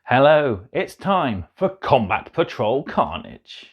Hello, it's time for Combat Patrol Carnage.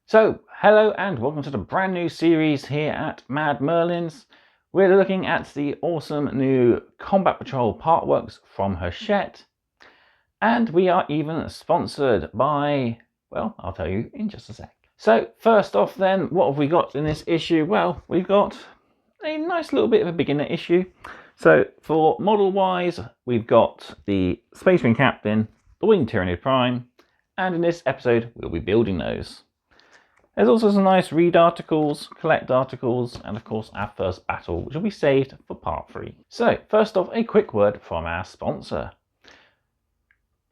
So, hello and welcome to the brand new series here at Mad Merlins. We're looking at the awesome new Combat Patrol partworks from Hachette. And we are even sponsored by, well, I'll tell you in just a sec. So, first off then, what have we got in this issue? Well, we've got a nice little bit of a beginner issue. So, for model-wise, we've got the Space Marine Captain, the Winged Tyranid Prime, and in this episode, we'll be building those. There's also some nice read articles, collect articles, and of course our first battle, which will be saved for part 3. So, first off, a quick word from our sponsor.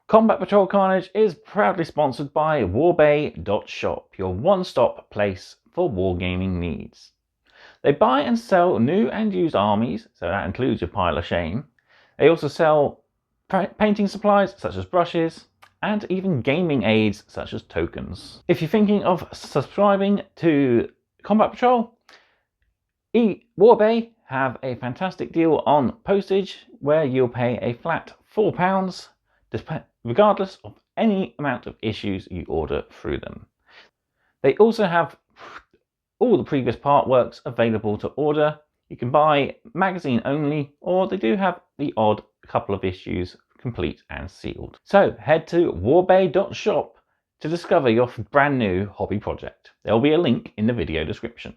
Combat Patrol Carnage is proudly sponsored by warbay.shop, your one-stop place for wargaming needs. They buy and sell new and used armies, so that includes your pile of shame. They also sell painting supplies such as brushes, and even gaming aids such as tokens. If you're thinking of subscribing to Combat Patrol, Warbay have a fantastic deal on postage where you'll pay a flat £4 regardless of any amount of issues you order through them. They also have all the previous part works available to order. You can buy magazine only, or they do have the odd couple of issues complete and sealed. So head to warbay.shop to discover your brand new hobby project. There will be a link in the video description.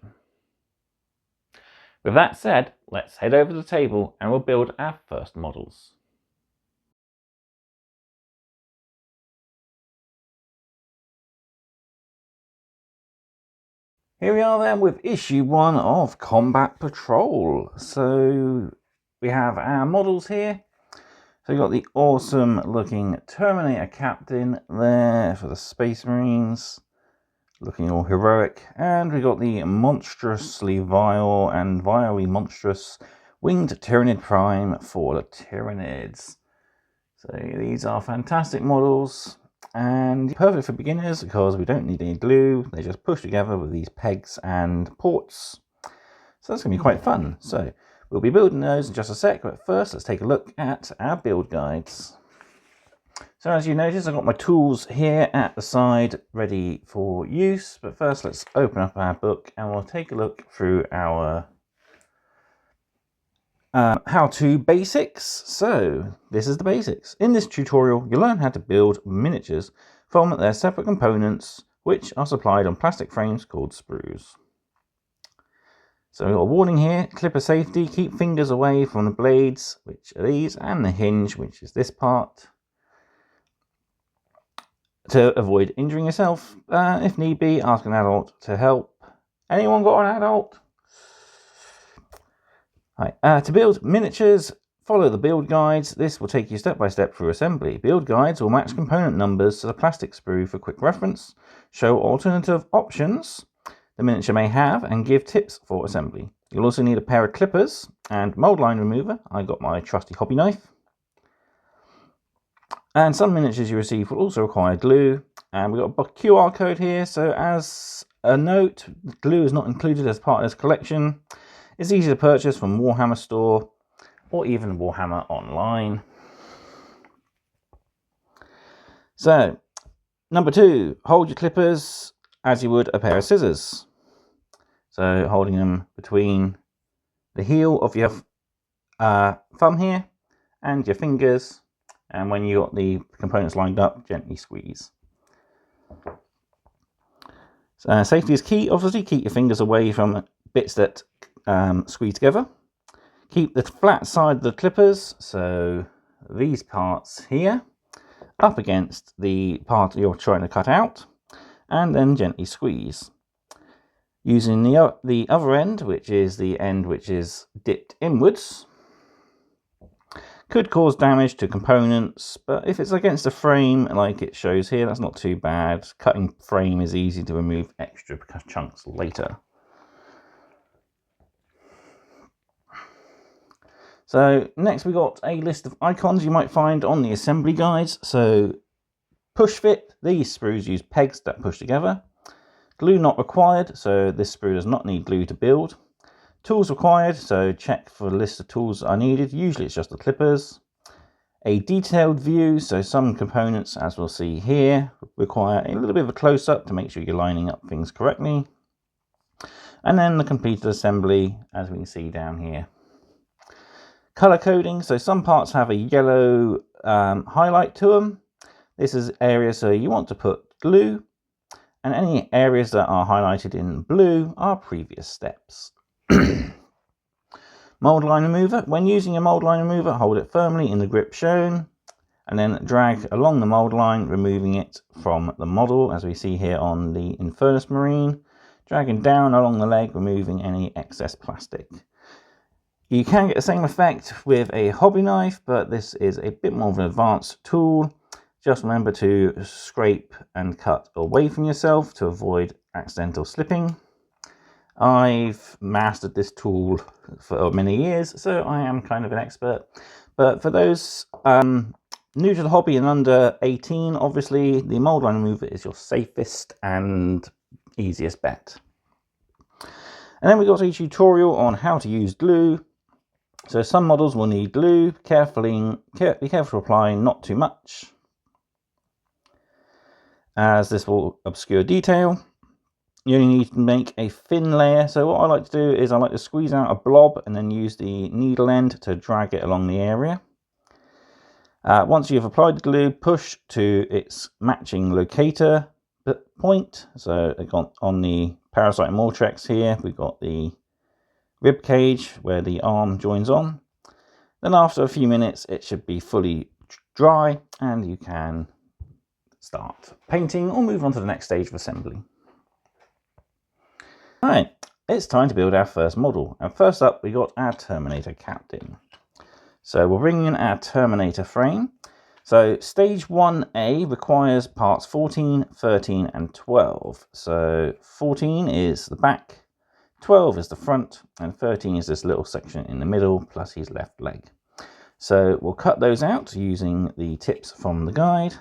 With that said, let's head over to the table and we'll build our first models. Here we are then with issue 1 of Combat Patrol. So we have our models here. So you've got the awesome looking Terminator Captain there for the Space Marines, looking all heroic. And we got the monstrously vile and vilely monstrous Winged Tyranid Prime for the Tyranids. So these are fantastic models and perfect for beginners because we don't need any glue. They just push together with these pegs and ports. So that's going to be quite fun. So we'll be building those in just a sec, but first let's take a look at our build guides. So as you notice, I've got my tools here at the side ready for use, but first let's open up our book and we'll take a look through our how-to basics. So this is the basics. In this tutorial, you'll learn how to build miniatures from their separate components, which are supplied on plastic frames called sprues. So we've got a warning here, clipper safety, keep fingers away from the blades, which are these, and the hinge, which is this part, to avoid injuring yourself. If need be, ask an adult to help. Anyone got an adult? Right. To build miniatures, follow the build guides. This will take you step by step through assembly. Build guides will match component numbers to the plastic sprue for quick reference, show alternative options the miniature may have, and give tips for assembly. You'll also need a pair of clippers and mold line remover. I got my trusty hobby knife. And some miniatures you receive will also require glue. And we've got a QR code here. So as a note, glue is not included as part of this collection. It's easy to purchase from Warhammer store or even Warhammer online. So, number 2, hold your clippers as you would a pair of scissors. So holding them between the heel of your thumb here and your fingers, and when you got the components lined up, gently squeeze. So, safety is key. Obviously, keep your fingers away from bits that squeeze together. Keep the flat side of the clippers, so these parts here, up against the part you're trying to cut out, and then gently squeeze. Using the other end, which is the end which is dipped inwards, could cause damage to components, but if it's against a frame like it shows here, that's not too bad. Cutting frame is easy to remove extra chunks later. So next we got a list of icons you might find on the assembly guides. So push fit, these screws use pegs that push together. Glue not required, so this sprue does not need glue to build. Tools required, so check for a list of tools that are needed. Usually it's just the clippers. A detailed view, so some components, as we'll see here, require a little bit of a close-up to make sure you're lining up things correctly. And then the completed assembly, as we can see down here. Color coding, so some parts have a yellow highlight to them. This is areas so you want to put glue, and any areas that are highlighted in blue are previous steps. Mold line remover. When using a mold line remover, hold it firmly in the grip shown and then drag along the mold line, removing it from the model, as we see here on the Infernus Marine. Dragging down along the leg, removing any excess plastic. You can get the same effect with a hobby knife, but this is a bit more of an advanced tool. Just remember to scrape and cut away from yourself to avoid accidental slipping. I've mastered this tool for many years, so I am kind of an expert. But for those new to the hobby and under 18, obviously the mold line remover is your safest and easiest bet. And then we've got a tutorial on how to use glue. So some models will need glue. Be careful to apply not too much, as this will obscure detail. You only need to make a thin layer. So what I like to do is I like to squeeze out a blob and then use the needle end to drag it along the area. Once you've applied the glue, push to its matching locator point. So on the Parasite Mortrex here, we've got the rib cage where the arm joins on. Then after a few minutes, it should be fully dry and you can start painting or move on to the next stage of assembly. Right, it's time to build our first model. And first up, we got our Terminator Captain. So we'll bring in our Terminator frame. So stage 1A requires parts 14, 13 and 12. So 14 is the back, 12 is the front, and 13 is this little section in the middle, plus his left leg. So we'll cut those out using the tips from the guide.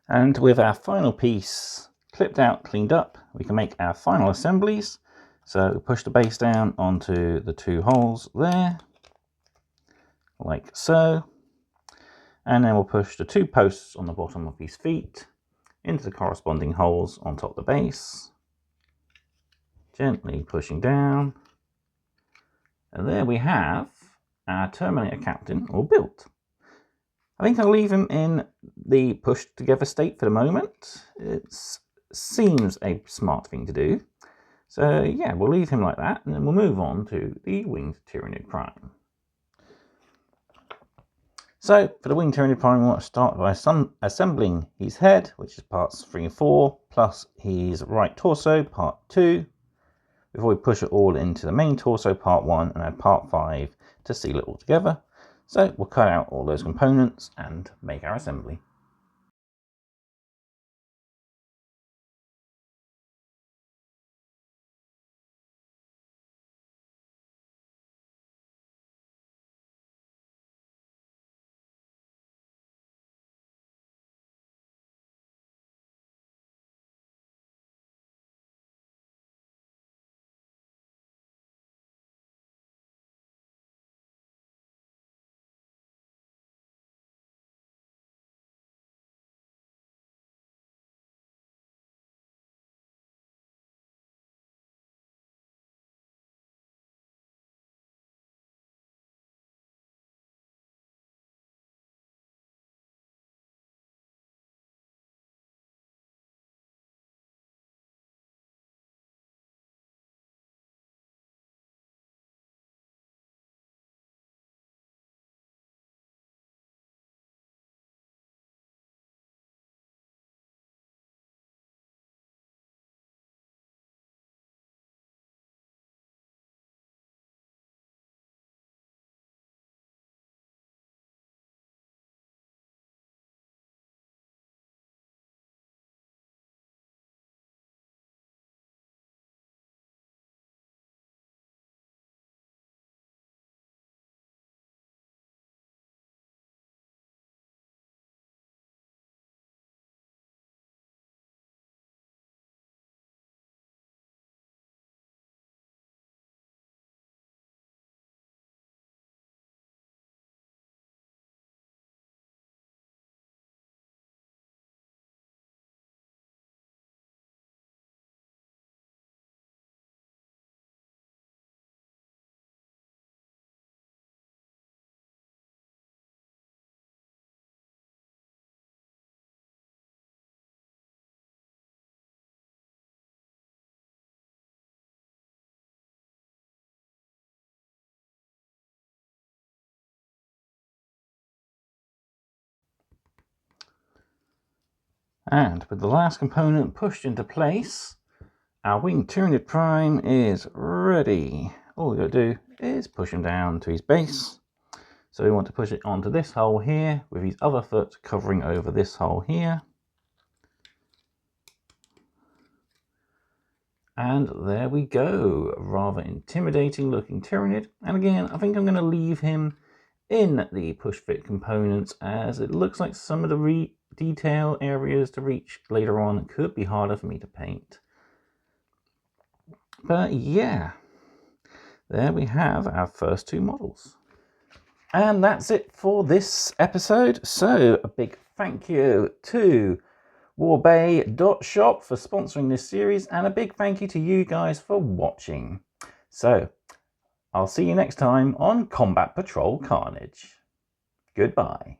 And with our final piece clipped out, cleaned up, we can make our final assemblies. So push the base down onto the 2 holes there, like so. And then we'll push the 2 posts on the bottom of these feet into the corresponding holes on top of the base. Gently pushing down. And there we have our Terminator Captain all built. I think I'll leave him in the pushed together state for the moment. It seems a smart thing to do. So yeah, we'll leave him like that, and then we'll move on to the Winged Tyranid Prime. So for the Winged Tyranid Prime, we want to start by assembling his head, which is parts 3 and 4, plus his right torso, part 2, before we push it all into the main torso, part 1, and add part 5 to seal it all together. So we'll cut out all those components and make our assembly. And with the last component pushed into place, our Winged Tyranid Prime is ready. All we've got to do is push him down to his base. So we want to push it onto this hole here, with his other foot covering over this hole here. And there we go, a rather intimidating looking Tyranid. And again, I think I'm going to leave him in the push fit components, as it looks like some of the detail areas to reach later on could be harder for me to paint. But yeah, there we have our first 2 models. And that's it for this episode. So a big thank you to warbay.shop for sponsoring this series, and a big thank you to you guys for watching. So I'll see you next time on Combat Patrol Carnage. Goodbye.